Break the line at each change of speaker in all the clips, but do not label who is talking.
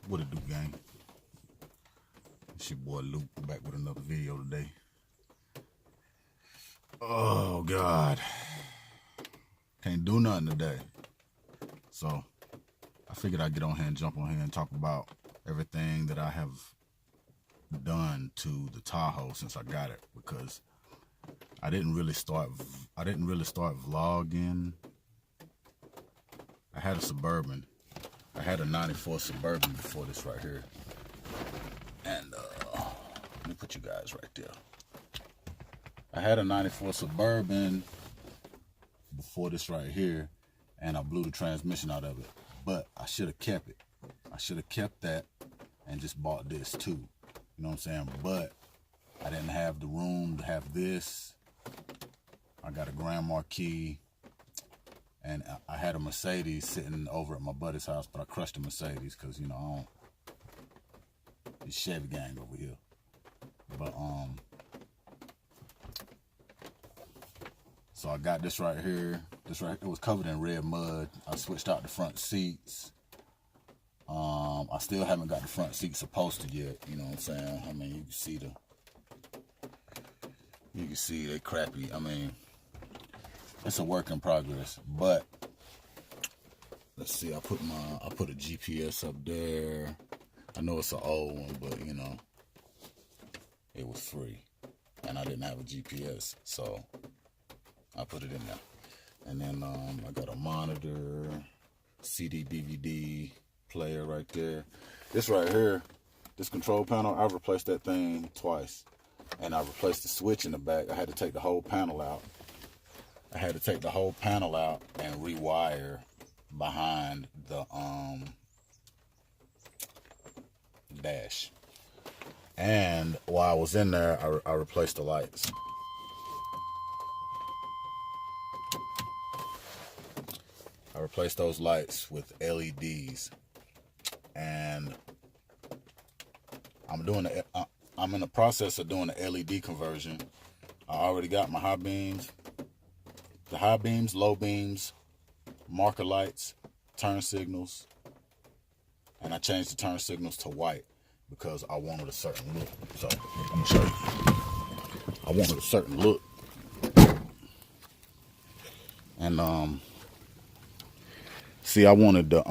What it do, gang? It's your boy Luke back with another video today. Oh God, can't do nothing today. So I figured I'd get on here and jump on here and talk about everything that I have done to the Tahoe since I got it, because I didn't really start vlogging. I had a Suburban. I had a 94 Suburban before this right here. And let me put you guys right there. I had a 94 Suburban before this right here, and I blew the transmission out of it. But I should have kept it. I should have kept that and just bought this too. You know what I'm saying? But I didn't have the room to have this. I got a Grand Marquis, and I had a Mercedes sitting over at my buddy's house, but I crushed the Mercedes because, you know, I don't. It's Chevy gang over here. But so I got this right here. It was covered in red mud. I switched out the front seats. I still haven't got the front seats upholstered yet. You know what I'm saying? I mean, you can see they crappy. I mean, it's a work in progress. But let's see. I put a GPS up there. I know it's an old one, but you know, it was free, and I didn't have a GPS, so I put it in there. And then I got a monitor, CD, DVD player right there. This right here, this control panel, I've replaced that thing twice. And I replaced the switch in the back. I had to take the whole panel out. and rewire behind the dash. And while I was in there, I replaced the lights. I replaced those lights with LEDs, and I'm in the process of doing the LED conversion. I already got my high beams, low beams, marker lights, turn signals, and I changed the turn signals to white because I wanted a certain look. So I'm gonna show you. I wanted a certain look, and see, I wanted the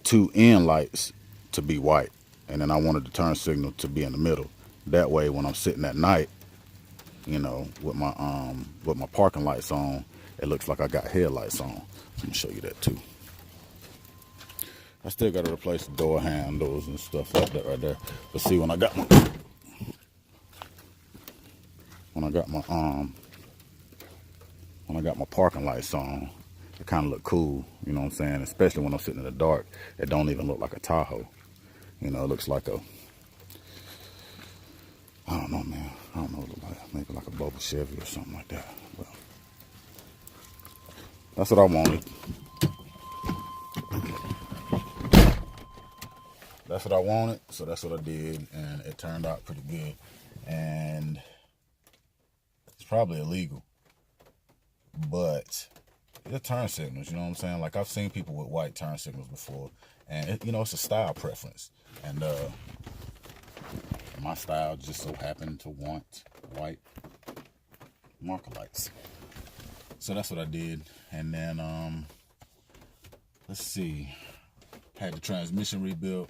two end lights to be white, and then I wanted the turn signal to be in the middle. That way, when I'm sitting at night, you know, with my parking lights on, it looks like I got headlights on. Let me show you that too. I still got to replace the door handles and stuff like that right there. But see, when I got my parking lights on, it kind of look cool, you know what I'm saying? Especially when I'm sitting in the dark. It don't even look like a Tahoe. You know, it looks like a, I don't know, man. I don't know, maybe like a Boba Chevy or something like that. Well, that's what I wanted. That's what I wanted, so that's what I did, and it turned out pretty good. And it's probably illegal, but the turn signals, you know what I'm saying? Like, I've seen people with white turn signals before, and it, you know, it's a style preference. And my style just so happened to want white marker lights. So that's what I did. And then, let's see, had the transmission rebuilt,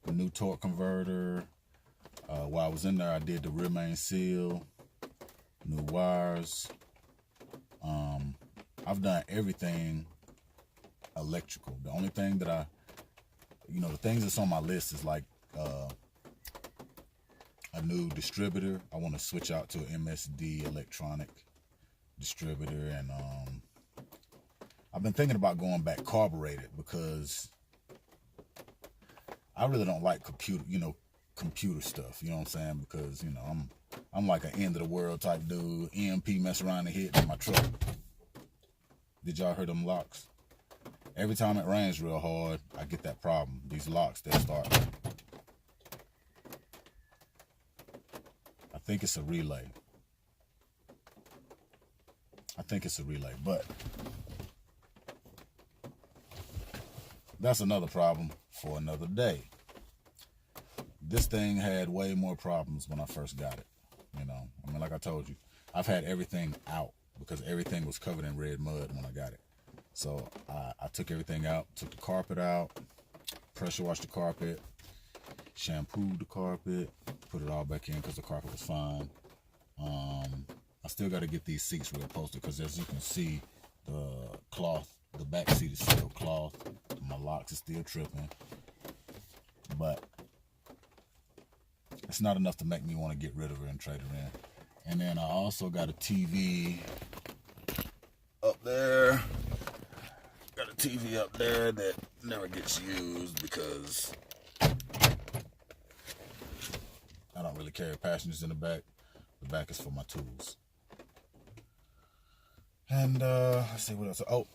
the new torque converter. While I was in there, I did the rear main seal, new wires. I've done everything electrical. The only thing that the things that's on my list is like a new distributor. I want to switch out to an MSD electronic distributor, and I've been thinking about going back carbureted because I really don't like computer stuff. You know what I'm saying? Because, you know, I'm like an end of the world type dude. EMP mess around and hit in my truck. Did y'all hear them locks? Every time it rains real hard, I get that problem. These locks, they start. I think it's a relay. But that's another problem for another day. This thing had way more problems when I first got it. You know, I mean, like I told you, I've had everything out because everything was covered in red mud when I got it. So I took everything out, took the carpet out, pressure washed the carpet, shampooed the carpet, put it all back in because the carpet was fine. I still got to get these seats reupholstered because, as you can see, the cloth, the back seat is still cloth. My locks are still tripping, but it's not enough to make me want to get rid of her and trade her in. And then I also got a TV up there. Got a TV up there that never gets used because I don't really carry passengers in the back. The back is for my tools. And let's see what else. Oh,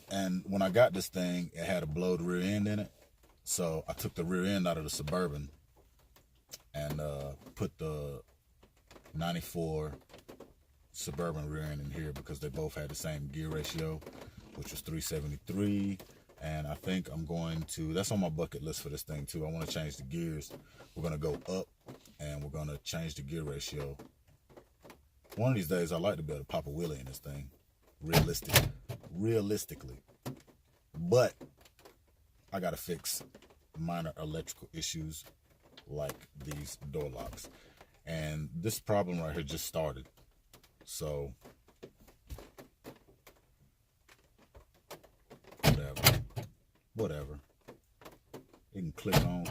and when I got this thing, it had a blowed rear end in it. So I took the rear end out of the Suburban and put the 94 Suburban rear end in here because they both had the same gear ratio, which was 373. And I think I'm going to, that's on my bucket list for this thing too. I want to change the gears. We're going to go up and we're going to change the gear ratio. One of these days, I'd like to be able to pop a wheelie in this thing. Realistically. But I got to fix minor electrical issues like these door locks. And this problem right here just started. So, whatever. It can click on.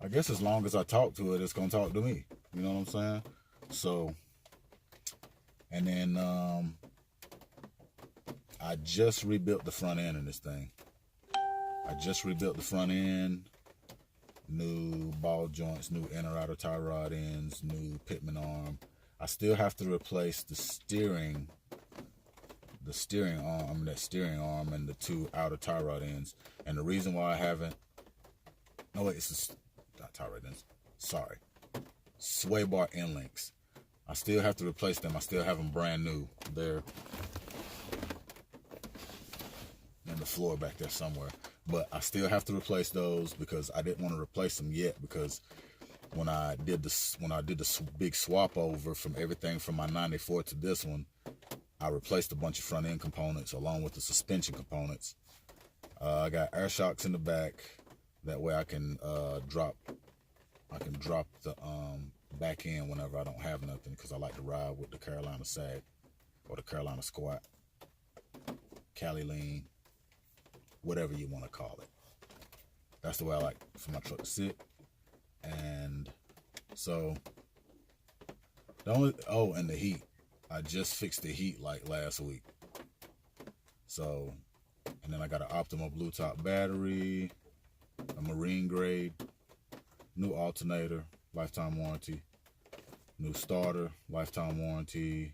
I guess as long as I talk to it, it's going to talk to me. You know what I'm saying? So, and then I just rebuilt the front end in this thing. I just rebuilt the front end. New ball joints, new inner outer tie rod ends, new pitman arm. I still have to replace the steering arm and the two outer tie rod ends. And the reason why I haven't, no wait, it's not tie rod ends. Sorry, sway bar end links. I still have to replace them. I still have them brand new. They're in the floor back there somewhere. But I still have to replace those because I didn't want to replace them yet because when I did the big swap over from everything from my 94 to this one, I replaced a bunch of front end components along with the suspension components. I got air shocks in the back. That way I can drop the back end whenever I don't have nothing because I like to ride with the Carolina Sag or the Carolina Squat, Cali Lean, whatever you want to call it. That's the way I like for my truck to sit. And so and the heat. I just fixed the heat like last week. So, and then I got an Optima Blue Top battery, a marine grade, new alternator, lifetime warranty, new starter, lifetime warranty.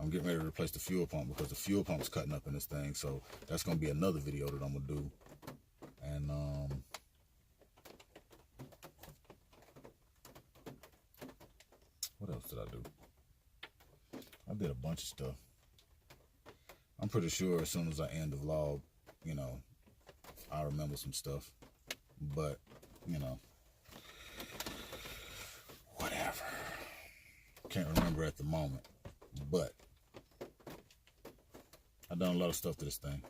I'm getting ready to replace the fuel pump because the fuel pump's cutting up in this thing. So that's going to be another video that I'm going to do. And what else did I do? I did a bunch of stuff. I'm pretty sure as soon as I end the vlog, you know, I'll remember some stuff. But, you know, whatever. Can't remember at the moment. But I've done a lot of stuff to this thing.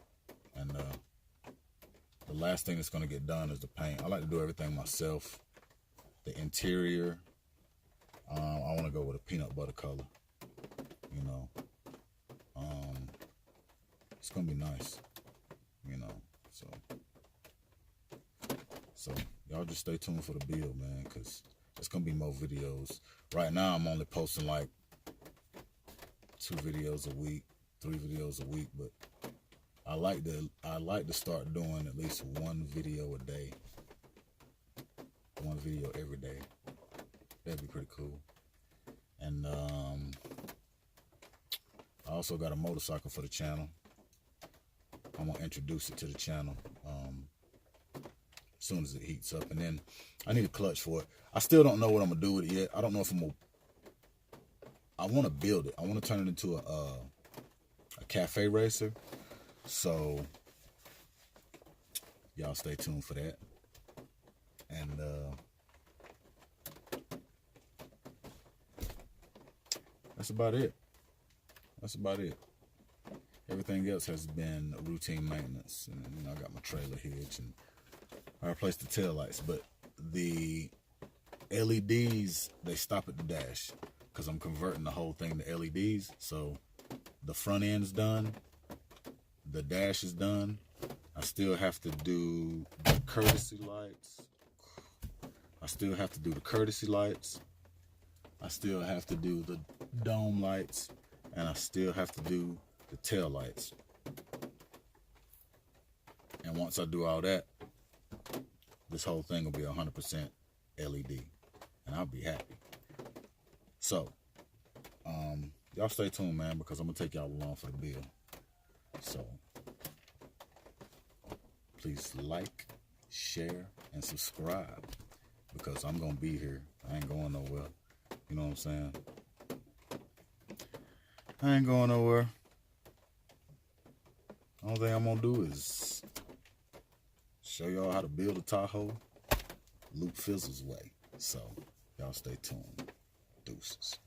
And the last thing that's going to get done is the paint. I like to do everything myself. The interior, I want to go with a peanut butter color. You know, it's going to be nice. You know, so y'all just stay tuned for the build, man, because there's going to be more videos. Right now, I'm only posting like 2 videos a week, 3 videos a week, but I like to start doing at least 1 video a day. 1 video every day. That'd be pretty cool. And I also got a motorcycle for the channel. I'm gonna introduce it to the channel as soon as it heats up, and then I need a clutch for it. I still don't know what I'm gonna do with it yet. I don't know if I want to build it. I want to turn it into a cafe racer. So y'all stay tuned for that. And that's about it. That's about it. Everything else has been routine maintenance. And, you know, I got my trailer hitch and I replaced the taillights. But the LEDs, they stop at the dash because I'm converting the whole thing to LEDs. So the front end's done. The dash is done. I still have to do the courtesy lights. I still have to do the courtesy lights. I still have to do the dome lights. And I still have to do the tail lights. And once I do all that, this whole thing will be 100% LED. And I'll be happy. So, y'all stay tuned, man, because I'm going to take y'all along for the bill. So, please like, share, and subscribe. Because I'm going to be here. I ain't going nowhere. You know what I'm saying? I ain't going nowhere. Only thing I'm going to do is show y'all how to build a Tahoe Luke Fizzle's way. So, y'all stay tuned. Deuces.